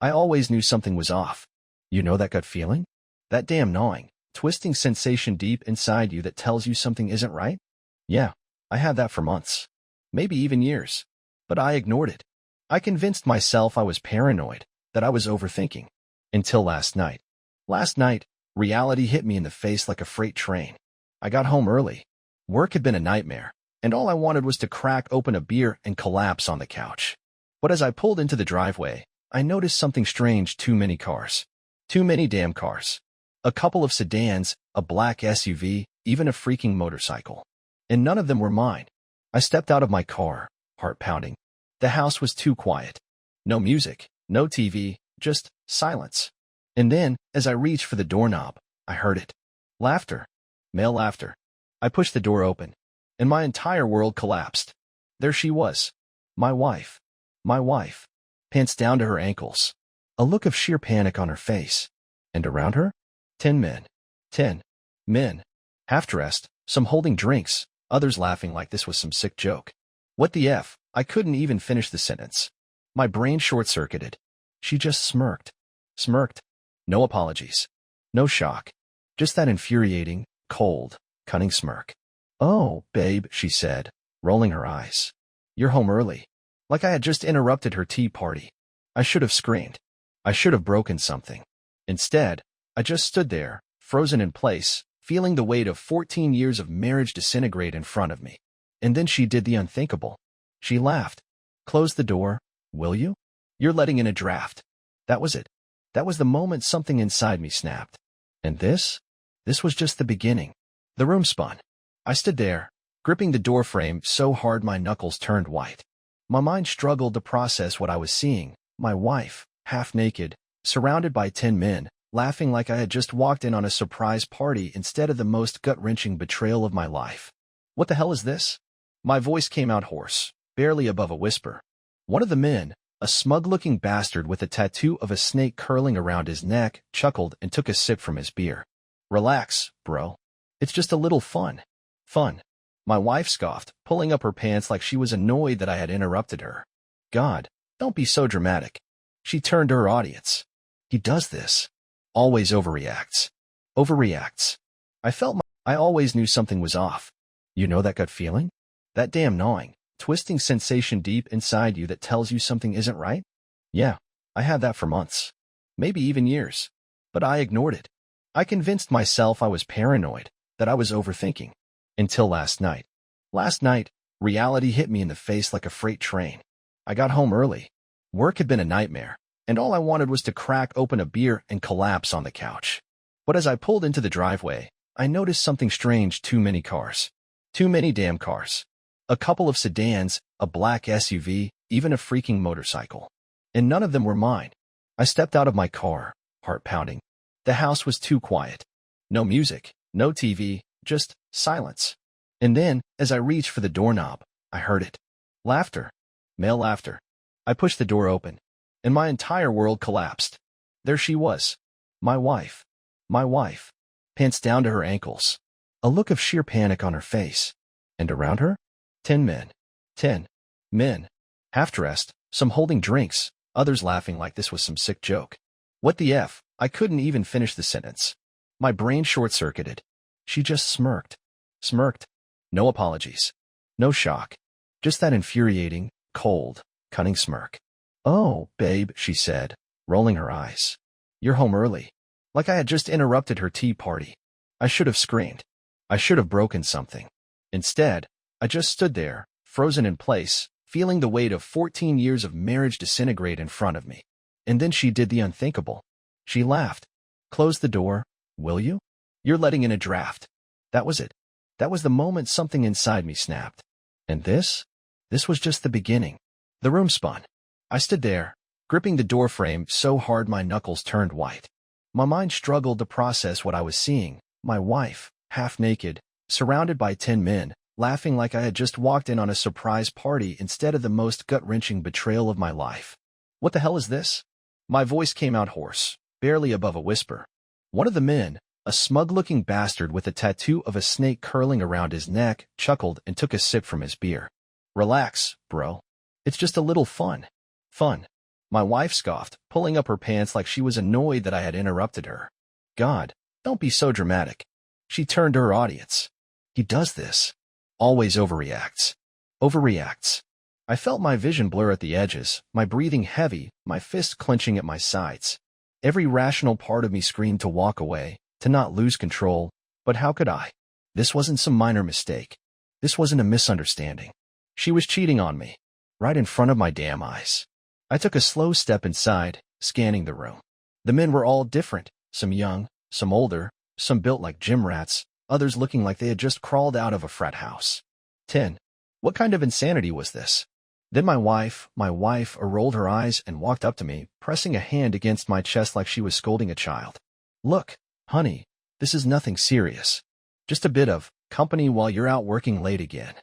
I always knew something was off. You know that gut feeling? That damn gnawing, twisting sensation deep inside you that tells you something isn't right? Yeah, I had that for months. Maybe even years. But I ignored it. I convinced myself I was paranoid, that I was overthinking. Until last night. Last night, reality hit me in the face like a freight train. I got home early. Work had been a nightmare, and all I wanted was to crack open a beer and collapse on the couch. But as I pulled into the driveway, I noticed something strange: too many cars. Too many damn cars. A couple of sedans, a black SUV, even a freaking motorcycle. And none of them were mine. I stepped out of my car, heart pounding. The house was too quiet. No music, no TV, just silence. And then, as I reached for the doorknob, I heard it. Laughter. Male laughter. I pushed the door open, and my entire world collapsed. There she was. My wife. My wife. Pants down to her ankles. A look of sheer panic on her face. And around her? 10 men. 10 men. Half-dressed, some holding drinks, others laughing like this was some sick joke. What the F? I couldn't even finish the sentence. My brain short-circuited. She just smirked. Smirked. No apologies. No shock. Just that infuriating, cold, cunning smirk. "Oh, babe," she said, rolling her eyes. "You're home early." Like I had just interrupted her tea party. I should have screamed. I should have broken something. Instead, I just stood there, frozen in place, feeling the weight of 14 years of marriage disintegrate in front of me. And then she did the unthinkable. She laughed. "Close the door, will you? You're letting in a draft." That was it. That was the moment something inside me snapped. And this was just the beginning. The room spun. I stood there, gripping the doorframe so hard my knuckles turned white. My mind struggled to process what I was seeing. My wife, half naked, surrounded by 10 men, laughing like I had just walked in on a surprise party instead of the most gut-wrenching betrayal of my life. What the hell is this? My voice came out hoarse, barely above a whisper. One of the men, a smug-looking bastard with a tattoo of a snake curling around his neck, chuckled and took a sip from his beer. "Relax, bro. It's just a little fun." "Fun?" My wife scoffed, pulling up her pants like she was annoyed that I had interrupted her. "God, don't be so dramatic." She turned to her audience. "He does this. Always overreacts. Overreacts." I always knew something was off. You know that gut feeling? That damn gnawing, twisting sensation deep inside you that tells you something isn't right? Yeah, I had that for months. Maybe even years. But I ignored it. I convinced myself I was paranoid, that I was overthinking. Until last night. Last night, reality hit me in the face like a freight train. I got home early. Work had been a nightmare, and all I wanted was to crack open a beer and collapse on the couch. But as I pulled into the driveway, I noticed something strange: too many cars. Too many damn cars. A couple of sedans, a black SUV, even a freaking motorcycle. And none of them were mine. I stepped out of my car, heart pounding. The house was too quiet. No music, no TV, just silence. And then, as I reached for the doorknob, I heard it. Laughter. Male laughter. I pushed the door open, and my entire world collapsed. There she was. My wife. My wife. Pants down to her ankles. A look of sheer panic on her face. And around her? 10 men. 10 men. Half-dressed, some holding drinks, others laughing like this was some sick joke. What the F? I couldn't even finish the sentence. My brain short-circuited. She just smirked. Smirked. No apologies. No shock. Just that infuriating, cold, cunning smirk. "Oh, babe," she said, rolling her eyes. "You're home early." Like I had just interrupted her tea party. I should have screamed. I should have broken something. Instead, I just stood there, frozen in place, feeling the weight of 14 years of marriage disintegrate in front of me. And then she did the unthinkable. She laughed. "Close the door, will you? You're letting in a draft." That was it. That was the moment something inside me snapped. And this was just the beginning. The room spun. I stood there, gripping the doorframe so hard my knuckles turned white. My mind struggled to process what I was seeing. My wife, half naked, surrounded by 10 men, laughing like I had just walked in on a surprise party instead of the most gut-wrenching betrayal of my life. What the hell is this? My voice came out hoarse, barely above a whisper. One of the men, a smug-looking bastard with a tattoo of a snake curling around his neck, chuckled and took a sip from his beer. "Relax, bro. It's just a little fun." Fun? My wife scoffed, pulling up her pants like she was annoyed that I had interrupted her. God, don't be so dramatic. She turned to her audience. He does this. Always overreacts. Overreacts. I felt my vision blur at the edges, my breathing heavy, my fists clenching at my sides. Every rational part of me screamed to walk away, to not lose control, but how could I? This wasn't some minor mistake. This wasn't a misunderstanding. She was cheating on me, right in front of my damn eyes. I took a slow step inside, scanning the room. The men were all different, some young, some older, some built like gym rats, others looking like they had just crawled out of a frat house. 10. What kind of insanity was this? Then my wife rolled her eyes and walked up to me, pressing a hand against my chest like she was scolding a child. Look, honey, this is nothing serious. Just a bit of company while you're out working late again.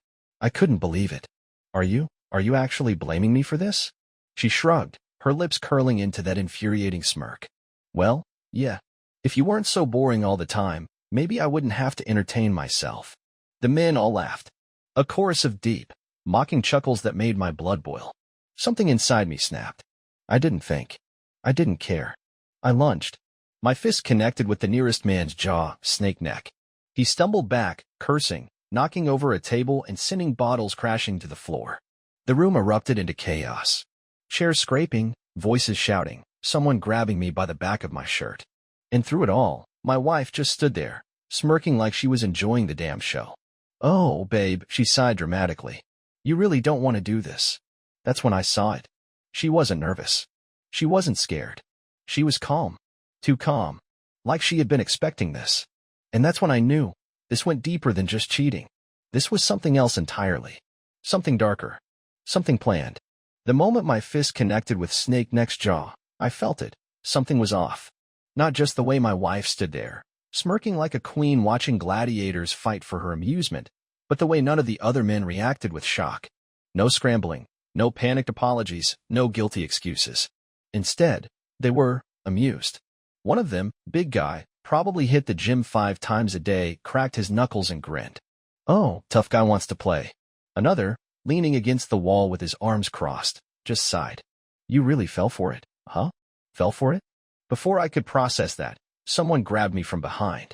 I couldn't believe it. Are you actually blaming me for this? She shrugged, her lips curling into that infuriating smirk. Well, yeah. If you weren't so boring all the time, maybe I wouldn't have to entertain myself. The men all laughed. A chorus of deep, mocking chuckles that made my blood boil. Something inside me snapped. I didn't think. I didn't care. I lunged. My fist connected with the nearest man's jaw, snake neck. He stumbled back, cursing, knocking over a table and sending bottles crashing to the floor. The room erupted into chaos. Chairs scraping, voices shouting, someone grabbing me by the back of my shirt. And through it all, my wife just stood there, smirking like she was enjoying the damn show. Oh, babe, she sighed dramatically. You really don't want to do this. That's when I saw it. She wasn't nervous. She wasn't scared. She was calm. Too calm. Like she had been expecting this. And that's when I knew. This went deeper than just cheating. This was something else entirely. Something darker. Something planned. The moment my fist connected with Snake Neck's jaw, I felt it. Something was off. Not just the way my wife stood there, smirking like a queen watching gladiators fight for her amusement, but the way none of the other men reacted with shock. No scrambling, no panicked apologies, no guilty excuses. Instead, they were amused. One of them, big guy, probably hit the gym 5 times a day, cracked his knuckles and grinned. Oh, tough guy wants to play. Another, leaning against the wall with his arms crossed, just sighed. You really fell for it, huh? Fell for it? Before I could process that, someone grabbed me from behind.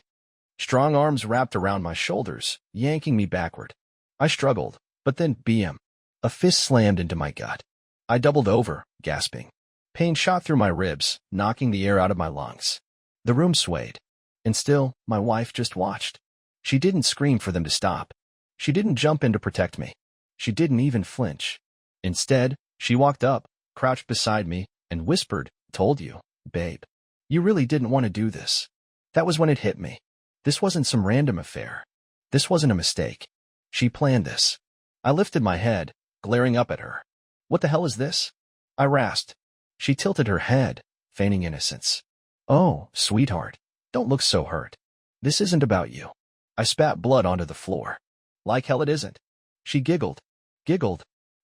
Strong arms wrapped around my shoulders, yanking me backward. I struggled, but then BM. A fist slammed into my gut. I doubled over, gasping. Pain shot through my ribs, knocking the air out of my lungs. The room swayed. And still, my wife just watched. She didn't scream for them to stop. She didn't jump in to protect me. She didn't even flinch. Instead, she walked up, crouched beside me, and whispered, "Told you, babe. You really didn't want to do this." That was when it hit me. This wasn't some random affair. This wasn't a mistake. She planned this. I lifted my head, glaring up at her. What the hell is this? I rasped. She tilted her head, feigning innocence. Oh, sweetheart, don't look so hurt. This isn't about you. I spat blood onto the floor. Like hell it isn't. She giggled.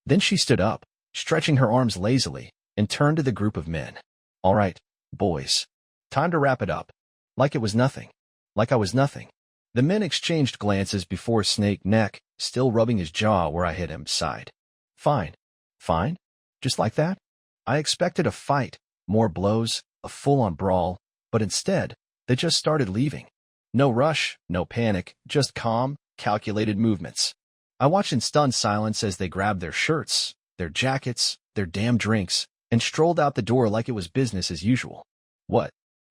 Then she stood up, stretching her arms lazily, and turned to the group of men. All right, boys. Time to wrap it up. Like it was nothing. Like I was nothing. The men exchanged glances before Snake Neck, still rubbing his jaw where I hit him, sighed. Fine. Fine? Just like that? I expected a fight, more blows, a full-on brawl, but instead, they just started leaving. No rush, no panic, just calm, calculated movements. I watched in stunned silence as they grabbed their shirts, their jackets, their damn drinks, and strolled out the door like it was business as usual. What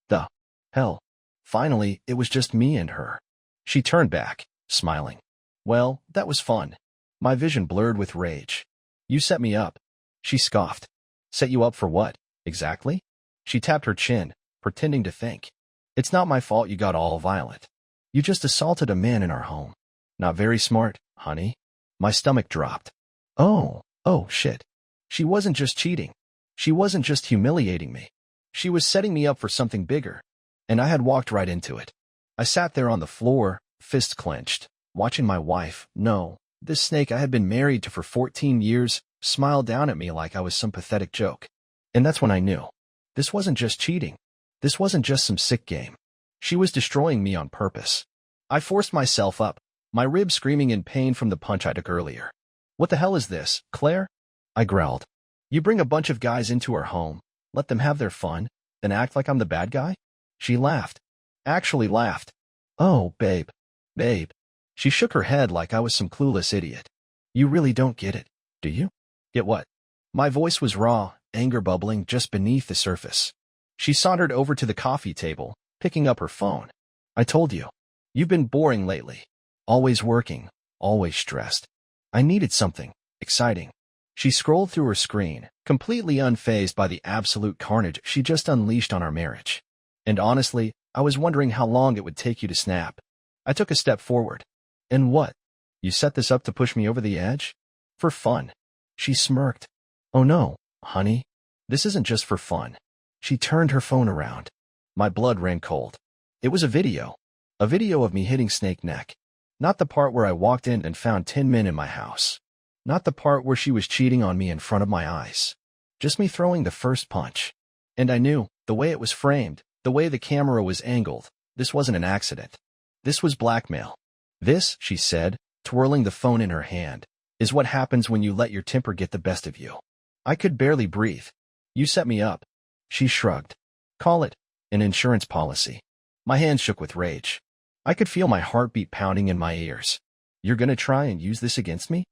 the hell? Finally, it was just me and her. She turned back, smiling. Well, that was fun. My vision blurred with rage. You set me up. She scoffed. Set you up for what, exactly? She tapped her chin, pretending to think. It's not my fault you got all violent. You just assaulted a man in our home. Not very smart, honey. My stomach dropped. Oh, shit. She wasn't just cheating. She wasn't just humiliating me. She was setting me up for something bigger. And I had walked right into it. I sat there on the floor, fists clenched, watching my wife, no, this snake I had been married to for 14 years, smile down at me like I was some pathetic joke. And that's when I knew. This wasn't just cheating. This wasn't just some sick game. She was destroying me on purpose. I forced myself up, my ribs screaming in pain from the punch I took earlier. What the hell is this, Claire? I growled. You bring a bunch of guys into our home, let them have their fun, then act like I'm the bad guy? She laughed. Actually laughed. Oh, babe. Babe. She shook her head like I was some clueless idiot. You really don't get it, do you? Get what? My voice was raw, anger bubbling just beneath the surface. She sauntered over to the coffee table, picking up her phone. I told you. You've been boring lately. Always working, always stressed. I needed something exciting. She scrolled through her screen, completely unfazed by the absolute carnage she just unleashed on our marriage. And honestly, I was wondering how long it would take you to snap. I took a step forward. And what? You set this up to push me over the edge? For fun. She smirked. Oh no, honey. This isn't just for fun. She turned her phone around. My blood ran cold. It was a video. A video of me hitting Snake Neck. Not the part where I walked in and found 10 men in my house. Not the part where she was cheating on me in front of my eyes. Just me throwing the first punch. And I knew, the way it was framed, the way the camera was angled, this wasn't an accident. This was blackmail. This, she said, twirling the phone in her hand, is what happens when you let your temper get the best of you. I could barely breathe. You set me up. She shrugged. Call it an insurance policy. My hands shook with rage. I could feel my heartbeat pounding in my ears. You're gonna try and use this against me?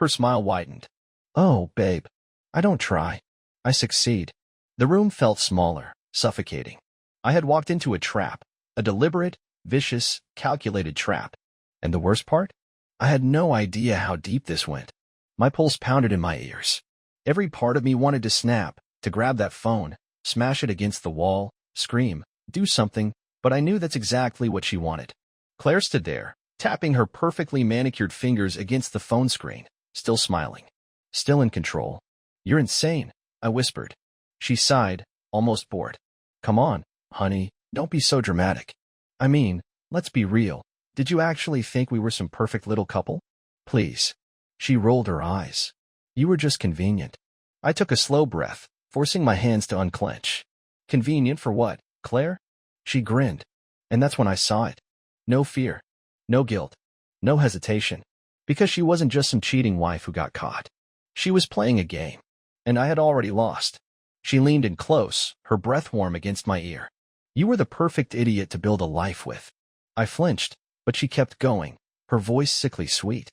Her smile widened. Oh, babe. I don't try. I succeed. The room felt smaller, suffocating. I had walked into a trap, a deliberate, vicious, calculated trap. And the worst part? I had no idea how deep this went. My pulse pounded in my ears. Every part of me wanted to snap, to grab that phone, smash it against the wall, scream, do something, but I knew that's exactly what she wanted. Claire stood there, tapping her perfectly manicured fingers against the phone screen, still smiling. Still in control. You're insane, I whispered. She sighed, almost bored. Come on, honey, don't be so dramatic. I mean, let's be real. Did you actually think we were some perfect little couple? Please. She rolled her eyes. You were just convenient. I took a slow breath, forcing my hands to unclench. Convenient for what, Claire? She grinned. And that's when I saw it. No fear. No guilt. No hesitation. Because she wasn't just some cheating wife who got caught. She was playing a game. And I had already lost. She leaned in close, her breath warm against my ear. You were the perfect idiot to build a life with. I flinched, but she kept going, her voice sickly sweet.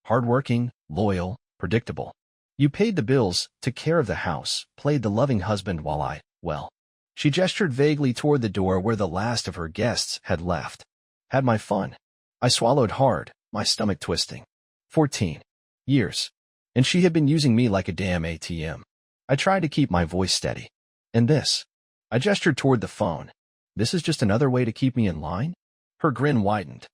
Hardworking, loyal, predictable. You paid the bills, took care of the house, played the loving husband while well. She gestured vaguely toward the door where the last of her guests had left. Had my fun. I swallowed hard, my stomach twisting. 14 years. And she had been using me like a damn ATM. I tried to keep my voice steady. And this. I gestured toward the phone. This is just another way to keep me in line? Her grin widened.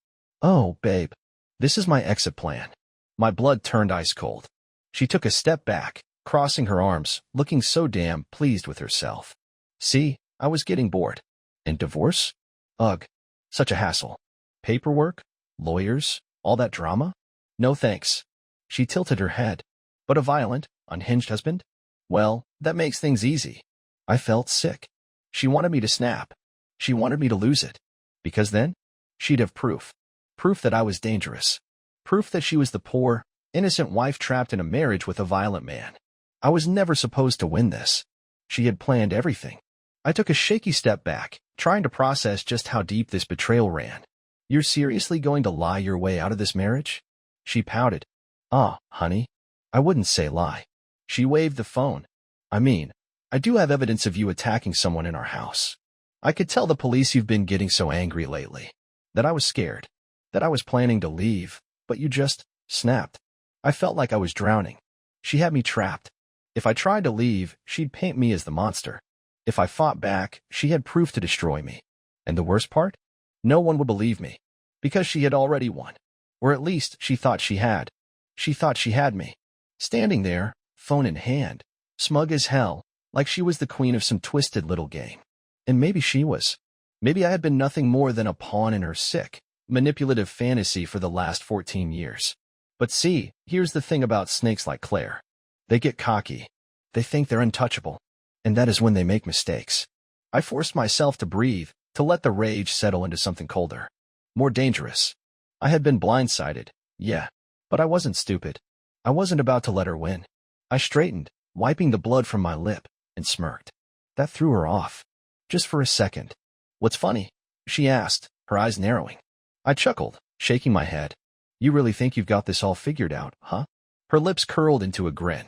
Oh, babe. This is my exit plan. My blood turned ice cold. She took a step back, crossing her arms, looking so damn pleased with herself. See, I was getting bored. And divorce? Ugh. Such a hassle. Paperwork? Lawyers? All that drama? No thanks. She tilted her head. But a violent, unhinged husband? Well, that makes things easy. I felt sick. She wanted me to snap. She wanted me to lose it. Because then, she'd have proof. Proof that I was dangerous. Proof that she was the poor, innocent wife trapped in a marriage with a violent man. I was never supposed to win this. She had planned everything. I took a shaky step back, trying to process just how deep this betrayal ran. You're seriously going to lie your way out of this marriage? She pouted. Ah, honey. I wouldn't say lie. She waved the phone. I mean, I do have evidence of you attacking someone in our house. I could tell the police you've been getting so angry lately. That I was scared. That I was planning to leave, but you just snapped. I felt like I was drowning. She had me trapped. If I tried to leave, she'd paint me as the monster. If I fought back, she had proof to destroy me. And the worst part? No one would believe me. Because she had already won. Or at least she thought she had. She thought she had me. Standing there, phone in hand, smug as hell, like she was the queen of some twisted little game. And maybe she was. Maybe I had been nothing more than a pawn in her sick, manipulative fantasy for the last 14 years. But see, here's the thing about snakes like Claire. They get cocky. They think they're untouchable. And that is when they make mistakes. I forced myself to breathe, to let the rage settle into something colder. More dangerous. I had been blindsided, yeah, but I wasn't stupid. I wasn't about to let her win. I straightened, wiping the blood from my lip, and smirked. That threw her off. Just for a second. What's funny? She asked, her eyes narrowing. I chuckled, shaking my head. You really think you've got this all figured out, huh? Her lips curled into a grin.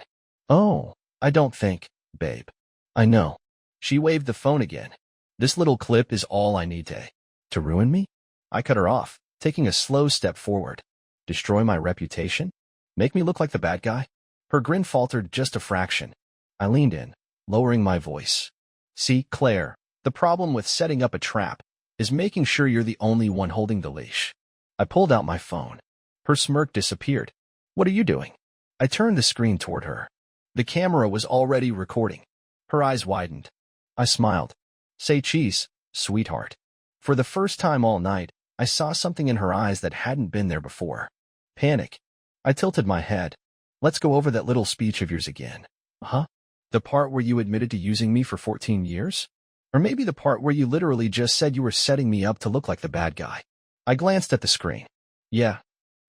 Oh, I don't think, babe. I know. She waved the phone again. This little clip is all I need to ruin me? I cut her off, taking a slow step forward. Destroy my reputation? Make me look like the bad guy? Her grin faltered just a fraction. I leaned in, lowering my voice. See, Claire, the problem with setting up a trap is making sure you're the only one holding the leash. I pulled out my phone. Her smirk disappeared. What are you doing? I turned the screen toward her. The camera was already recording. Her eyes widened. I smiled. Say cheese, sweetheart. For the first time all night, I saw something in her eyes that hadn't been there before. Panic. I tilted my head. Let's go over that little speech of yours again. Huh? The part where you admitted to using me for 14 years? Or maybe the part where you literally just said you were setting me up to look like the bad guy. I glanced at the screen. Yeah.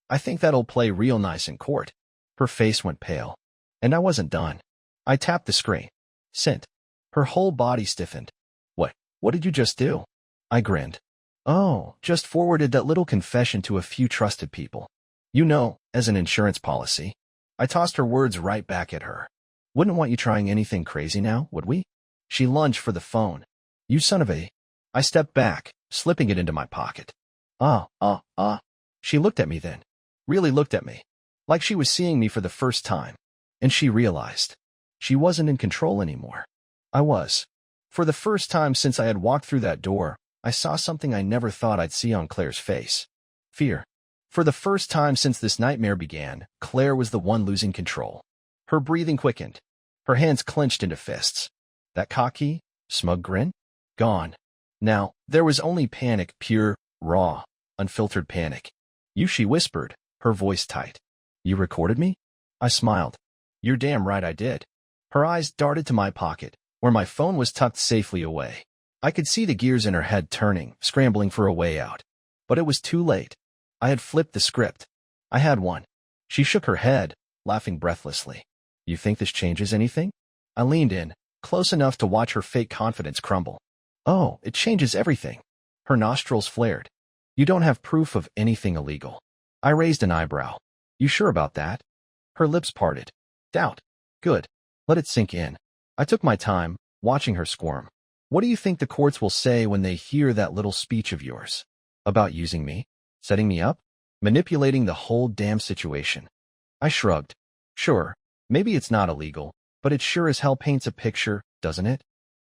I think that'll play real nice in court. Her face went pale. And I wasn't done. I tapped the screen. Sent. Her whole body stiffened. What did you just do? I grinned. Oh, just forwarded that little confession to a few trusted people. You know, as an insurance policy. I tossed her words right back at her. Wouldn't want you trying anything crazy now, would we? She lunged for the phone. You son of a... I stepped back, slipping it into my pocket. She looked at me then. Really looked at me. Like she was seeing me for the first time. And she realized. She wasn't in control anymore. I was. For the first time since I had walked through that door, I saw something I never thought I'd see on Claire's face. Fear. For the first time since this nightmare began, Claire was the one losing control. Her breathing quickened. Her hands clenched into fists. That cocky, smug grin? Gone. Now, there was only panic, pure, raw, unfiltered panic. She whispered, her voice tight. You recorded me? I smiled. You're damn right I did. Her eyes darted to my pocket, where my phone was tucked safely away. I could see the gears in her head turning, scrambling for a way out. But it was too late. I had flipped the script. I had won. She shook her head, laughing breathlessly. You think this changes anything? I leaned in, close enough to watch her fake confidence crumble. Oh, it changes everything. Her nostrils flared. You don't have proof of anything illegal. I raised an eyebrow. You sure about that? Her lips parted. Doubt. Good. Let it sink in. I took my time, watching her squirm. What do you think the courts will say when they hear that little speech of yours? About using me? Setting me up? Manipulating the whole damn situation? I shrugged. Sure, maybe it's not illegal, but it sure as hell paints a picture, doesn't it?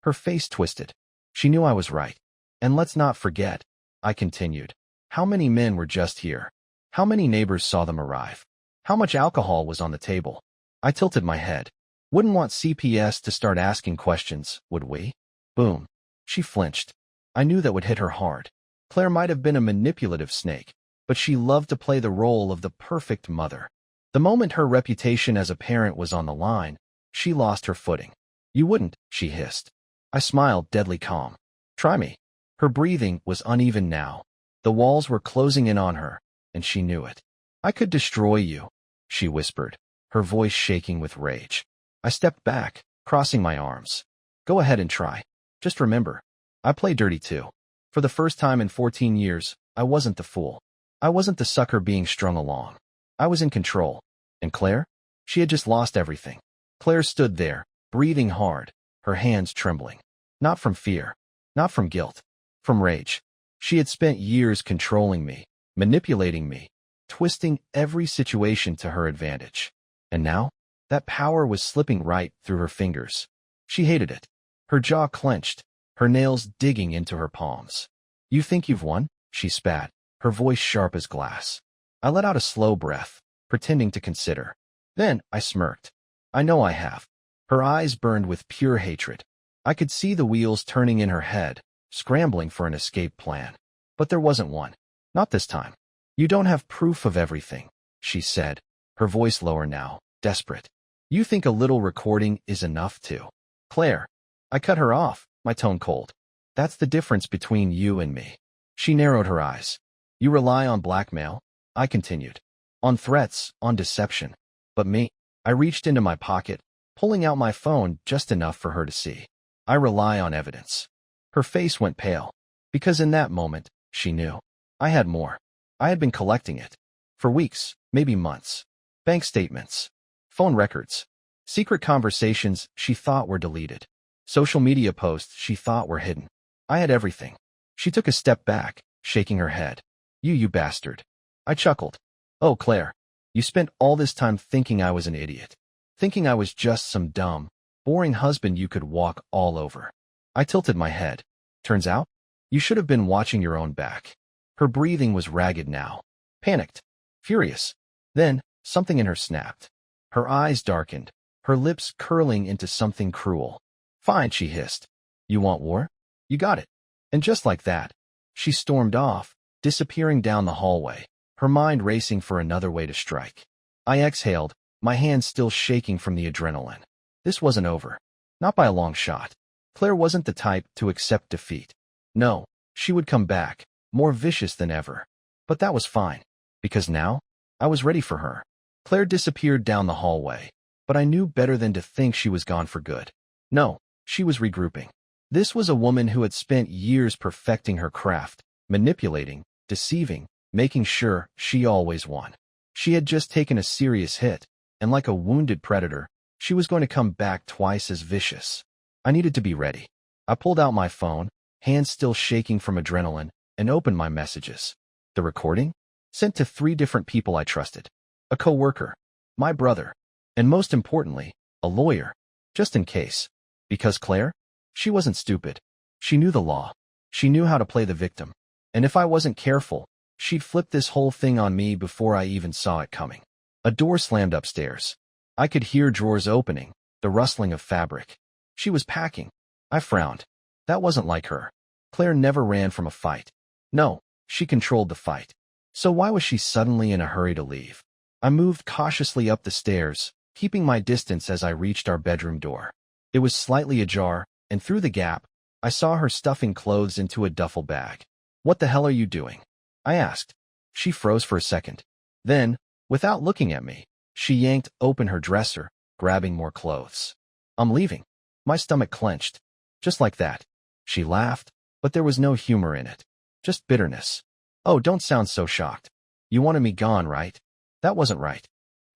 Her face twisted. She knew I was right. And let's not forget, I continued, how many men were just here? How many neighbors saw them arrive? How much alcohol was on the table? I tilted my head. Wouldn't want CPS to start asking questions, would we? Boom. She flinched. I knew that would hit her hard. Claire might have been a manipulative snake, but she loved to play the role of the perfect mother. The moment her reputation as a parent was on the line, she lost her footing. You wouldn't, she hissed. I smiled, deadly calm. Try me. Her breathing was uneven now. The walls were closing in on her, and she knew it. I could destroy you, she whispered, her voice shaking with rage. I stepped back, crossing my arms. Go ahead and try. Just remember, I play dirty too. For the first time in 14 years, I wasn't the fool. I wasn't the sucker being strung along. I was in control. And Claire? She had just lost everything. Claire stood there, breathing hard, her hands trembling. Not from fear. Not from guilt. From rage. She had spent years controlling me, manipulating me, twisting every situation to her advantage. And now, that power was slipping right through her fingers. She hated it. Her jaw clenched, her nails digging into her palms. You think you've won? She spat, her voice sharp as glass. I let out a slow breath, pretending to consider. Then I smirked. I know I have. Her eyes burned with pure hatred. I could see the wheels turning in her head, scrambling for an escape plan. But there wasn't one. Not this time. You don't have proof of everything, she said, her voice lower now, desperate. You think a little recording is enough to... Claire. I cut her off, my tone cold. That's the difference between you and me. She narrowed her eyes. You rely on blackmail? I continued. On threats, on deception. But me? I reached into my pocket, pulling out my phone just enough for her to see. I rely on evidence. Her face went pale, because in that moment, she knew. I had more. I had been collecting it. For weeks, maybe months. Bank statements. Phone records. Secret conversations she thought were deleted. Social media posts she thought were hidden. I had everything. She took a step back, shaking her head. You bastard. I chuckled. Oh, Claire. You spent all this time thinking I was an idiot. Thinking I was just some dumb, boring husband you could walk all over. I tilted my head. Turns out, you should have been watching your own back. Her breathing was ragged now. Panicked. Furious. Then, something in her snapped. Her eyes darkened, her lips curling into something cruel. Fine, she hissed. You want war? You got it. And just like that, she stormed off, disappearing down the hallway, her mind racing for another way to strike. I exhaled, my hands still shaking from the adrenaline. This wasn't over. Not by a long shot. Claire wasn't the type to accept defeat. No, she would come back, more vicious than ever. But that was fine, because now, I was ready for her. Claire disappeared down the hallway, but I knew better than to think she was gone for good. No, she was regrouping. This was a woman who had spent years perfecting her craft, manipulating, deceiving, making sure she always won. She had just taken a serious hit, and like a wounded predator, she was going to come back twice as vicious. I needed to be ready. I pulled out my phone, hands still shaking from adrenaline, and opened my messages. The recording? Sent to 3 different people I trusted. A coworker, my brother, and most importantly, a lawyer, just in case. Because Claire? She wasn't stupid. She knew the law. She knew how to play the victim. And if I wasn't careful, she'd flip this whole thing on me before I even saw it coming. A door slammed upstairs. I could hear drawers opening, the rustling of fabric. She was packing. I frowned. That wasn't like her. Claire never ran from a fight. No, she controlled the fight. So why was she suddenly in a hurry to leave? I moved cautiously up the stairs, keeping my distance as I reached our bedroom door. It was slightly ajar, and through the gap, I saw her stuffing clothes into a duffel bag. What the hell are you doing? I asked. She froze for a second. Then, without looking at me, she yanked open her dresser, grabbing more clothes. I'm leaving. My stomach clenched. Just like that. She laughed, but there was no humor in it. Just bitterness. Oh, don't sound so shocked. You wanted me gone, right? That wasn't right.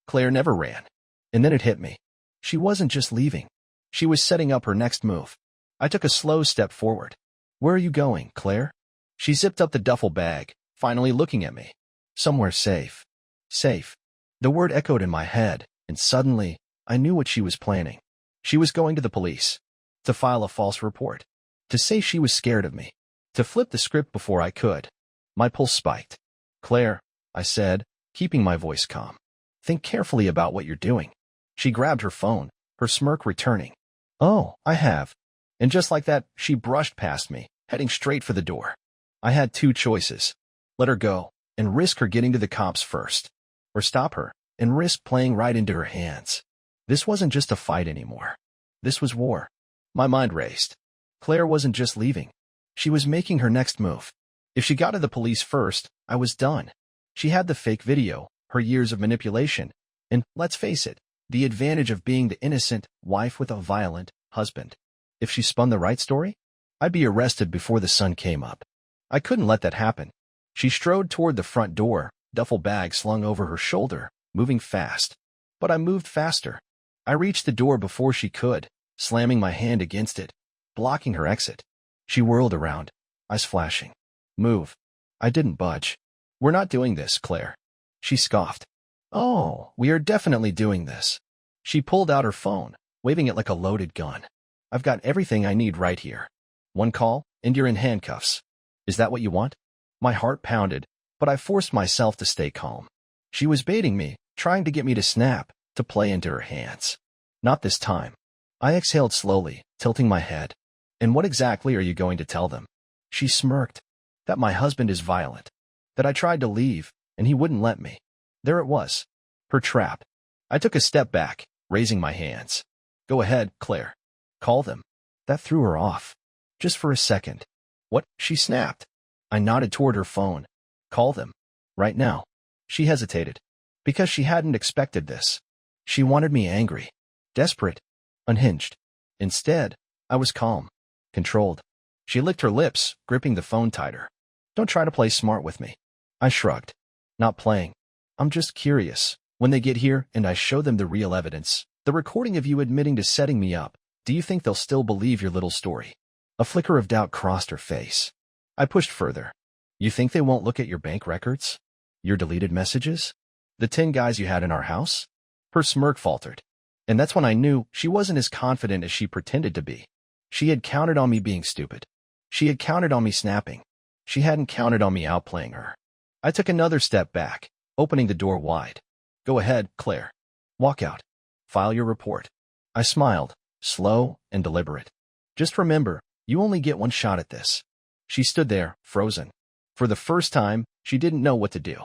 Claire never ran. And then it hit me. She wasn't just leaving. She was setting up her next move. I took a slow step forward. Where are you going, Claire? She zipped up the duffel bag, finally looking at me. Somewhere safe. Safe. The word echoed in my head, and suddenly, I knew what she was planning. She was going to the police. To file a false report. To say she was scared of me. To flip the script before I could. My pulse spiked. Claire, I said, keeping my voice calm. Think carefully about what you're doing. She grabbed her phone, her smirk returning. Oh, I have. And just like that, she brushed past me, heading straight for the door. I had 2 choices. Let her go, and risk her getting to the cops first. Or stop her, and risk playing right into her hands. This wasn't just a fight anymore. This was war. My mind raced. Claire wasn't just leaving. She was making her next move. If she got to the police first, I was done. She had the fake video, her years of manipulation, and, let's face it, the advantage of being the innocent wife with a violent husband. If she spun the right story, I'd be arrested before the sun came up. I couldn't let that happen. She strode toward the front door, duffel bag slung over her shoulder, moving fast. But I moved faster. I reached the door before she could, slamming my hand against it, blocking her exit. She whirled around, eyes flashing. Move. I didn't budge. We're not doing this, Claire. She scoffed. Oh, we are definitely doing this. She pulled out her phone, waving it like a loaded gun. I've got everything I need right here. 1 call, and you're in handcuffs. Is that what you want? My heart pounded, but I forced myself to stay calm. She was baiting me, trying to get me to snap, to play into her hands. Not this time. I exhaled slowly, tilting my head. And what exactly are you going to tell them? She smirked. That my husband is violent. That I tried to leave, and he wouldn't let me. There it was. Her trap. I took a step back, raising my hands. Go ahead, Claire. Call them. That threw her off. Just for a second. What? She snapped. I nodded toward her phone. Call them. Right now. She hesitated. Because she hadn't expected this. She wanted me angry. Desperate. unhinged. Instead, I was calm, controlled. She licked her lips, gripping the phone tighter. Don't try to play smart with me. I shrugged. Not playing. I'm just curious. When they get here and I show them the real evidence, the recording of you admitting to setting me up, do you think they'll still believe your little story? A flicker of doubt crossed her face. I pushed further. You think they won't look at your bank records? Your deleted messages? The 10 guys you had in our house? Her smirk faltered. And that's when I knew she wasn't as confident as she pretended to be. She had counted on me being stupid. She had counted on me snapping. She hadn't counted on me outplaying her. I took another step back, opening the door wide. Go ahead, Claire. Walk out. File your report. I smiled, slow and deliberate. Just remember, you only get one shot at this. She stood there, frozen. For the first time, she didn't know what to do.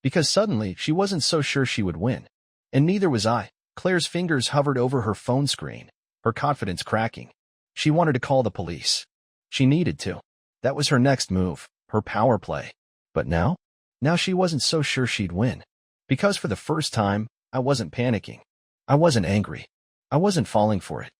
Because suddenly, she wasn't so sure she would win. And neither was I. Claire's fingers hovered over her phone screen, her confidence cracking. She wanted to call the police. She needed to. That was her next move, her power play. But now? Now she wasn't so sure she'd win. Because for the first time, I wasn't panicking. I wasn't angry. I wasn't falling for it.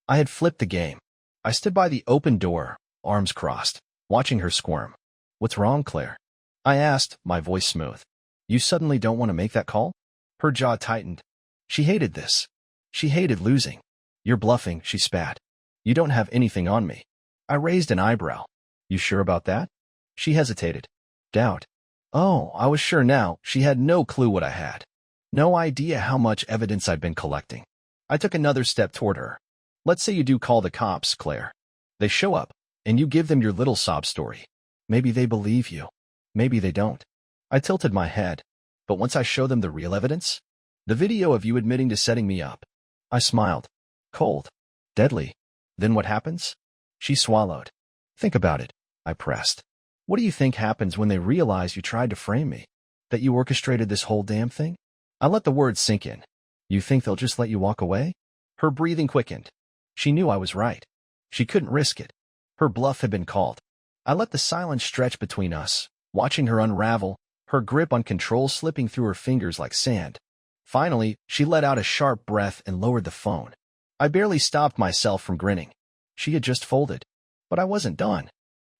I had flipped the game. I stood by the open door, arms crossed, watching her squirm. What's wrong, Claire? I asked, my voice smooth. You suddenly don't want to make that call? Her jaw tightened. She hated this. She hated losing. You're bluffing, she spat. You don't have anything on me. I raised an eyebrow. You sure about that? She hesitated. Doubt. Oh, I was sure now. She had no clue what I had. No idea how much evidence I'd been collecting. I took another step toward her. Let's say you do call the cops, Claire. They show up, and you give them your little sob story. Maybe they believe you. Maybe they don't. I tilted my head. But once I show them the real evidence, the video of you admitting to setting me up, I smiled. Cold. Deadly. Then what happens? She swallowed. Think about it, I pressed. What do you think happens when they realize you tried to frame me? That you orchestrated this whole damn thing? I let the words sink in. You think they'll just let you walk away? Her breathing quickened. She knew I was right. She couldn't risk it. Her bluff had been called. I let the silence stretch between us, watching her unravel, her grip on control slipping through her fingers like sand. Finally, she let out a sharp breath and lowered the phone. I barely stopped myself from grinning. She had just folded. But I wasn't done.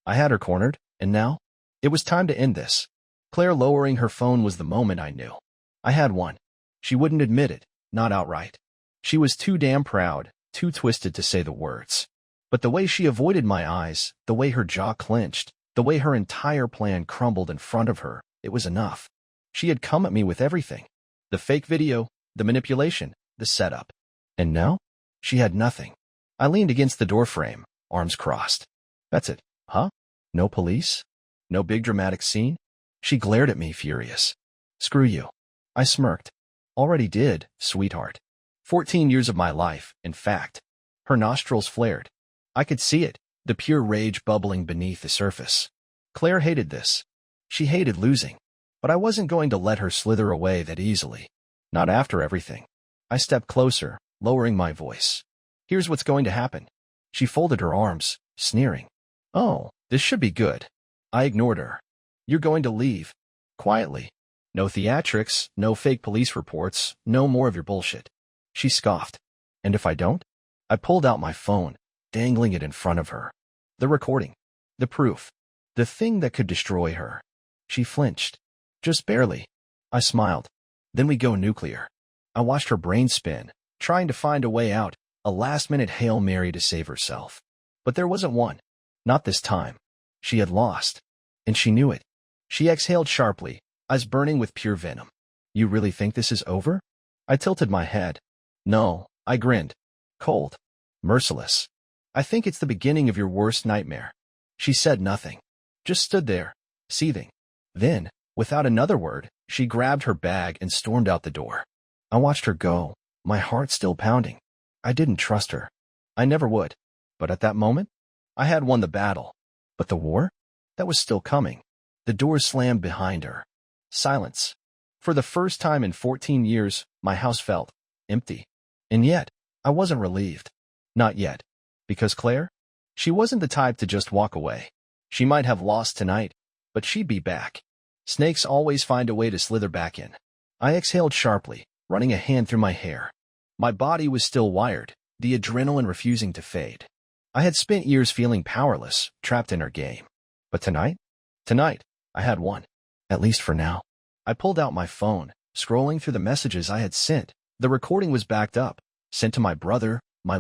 I had her cornered, and now? It was time to end this. Claire lowering her phone was the moment I knew. I had won. She wouldn't admit it, not outright. She was too damn proud, too twisted to say the words. But the way she avoided my eyes, the way her jaw clenched, the way her entire plan crumbled in front of her, it was enough. She had come at me with everything. The fake video, the manipulation, the setup. And now? She had nothing. I leaned against the doorframe, arms crossed. That's it, huh? No police? No big dramatic scene? She glared at me, furious. Screw you. I smirked. Already did, sweetheart. 14 years of my life, in fact. Her nostrils flared. I could see it, the pure rage bubbling beneath the surface. Claire hated this. She hated losing. But I wasn't going to let her slither away that easily. Not after everything. I stepped closer, lowering my voice. Here's what's going to happen. She folded her arms, sneering. Oh, this should be good. I ignored her. You're going to leave. Quietly. No theatrics, no fake police reports, no more of your bullshit. She scoffed. And if I don't? I pulled out my phone, dangling it in front of her. The recording. The proof. The thing that could destroy her. She flinched. Just barely. I smiled. Then we go nuclear. I watched her brain spin, trying to find a way out, a last-minute Hail Mary to save herself. But there wasn't one. Not this time. She had lost. And she knew it. She exhaled sharply, eyes burning with pure venom. You really think this is over? I tilted my head. No, I grinned. Cold. Merciless. I think it's the beginning of your worst nightmare. She said nothing. Just stood there, seething. Then, without another word, she grabbed her bag and stormed out the door. I watched her go, my heart still pounding. I didn't trust her. I never would. But at that moment, I had won the battle. But the war? That was still coming. The door slammed behind her. Silence. For the first time in 14 years, my house felt empty. And yet, I wasn't relieved. Not yet. Because Claire? She wasn't the type to just walk away. She might have lost tonight, but she'd be back. Snakes always find a way to slither back in. I exhaled sharply, running a hand through my hair. My body was still wired, the adrenaline refusing to fade. I had spent years feeling powerless, trapped in her game. But tonight, I had won. At least for now. I pulled out my phone, scrolling through the messages I had sent. The recording was backed up, sent to my brother,